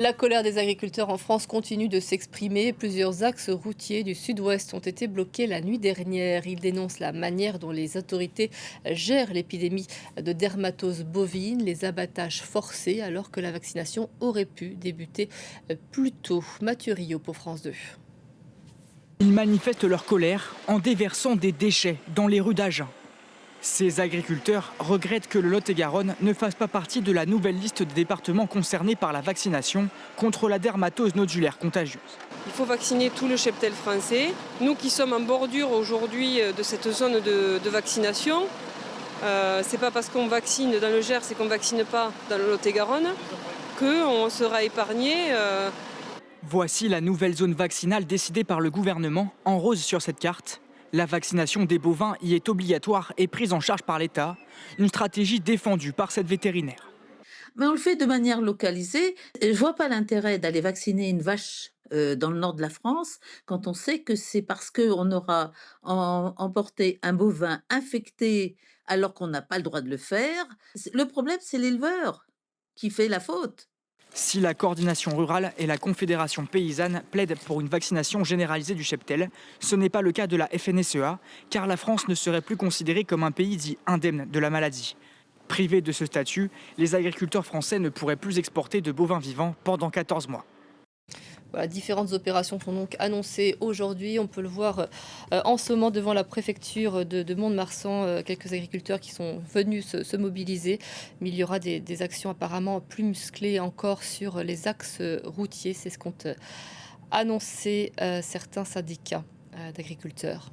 La colère des agriculteurs en France continue de s'exprimer. Plusieurs axes routiers du sud-ouest ont été bloqués la nuit dernière. Ils dénoncent la manière dont les autorités gèrent l'épidémie de dermatose bovine, les abattages forcés, alors que la vaccination aurait pu débuter plus tôt. Mathieu Rio pour France 2. Ils manifestent leur colère en déversant des déchets dans les rues d'Agen. Ces agriculteurs regrettent que le Lot-et-Garonne ne fasse pas partie de la nouvelle liste des départements concernés par la vaccination contre la dermatose nodulaire contagieuse. Il faut vacciner tout le cheptel français. Nous qui sommes en bordure aujourd'hui de cette zone de vaccination, c'est pas parce qu'on vaccine dans le Gers et qu'on ne vaccine pas dans le Lot-et-Garonne qu'on sera épargné. Voici la nouvelle zone vaccinale décidée par le gouvernement, en rose sur cette carte. La vaccination des bovins y est obligatoire et prise en charge par l'État, une stratégie défendue par cette vétérinaire. Mais on le fait de manière localisée. Et je vois pas l'intérêt d'aller vacciner une vache dans le nord de la France quand on sait que c'est parce qu'on aura emporté un bovin infecté alors qu'on n'a pas le droit de le faire. Le problème, c'est l'éleveur qui fait la faute. Si la coordination rurale et la confédération paysanne plaident pour une vaccination généralisée du cheptel, ce n'est pas le cas de la FNSEA, car la France ne serait plus considérée comme un pays dit indemne de la maladie. Privés de ce statut, les agriculteurs français ne pourraient plus exporter de bovins vivants pendant 14 mois. Voilà, différentes opérations sont donc annoncées aujourd'hui. On peut le voir en ce moment devant la préfecture de Mont-de-Marsan, quelques agriculteurs qui sont venus se mobiliser. Mais il y aura des actions apparemment plus musclées encore sur les axes routiers. C'est ce qu'ont annoncé certains syndicats d'agriculteurs.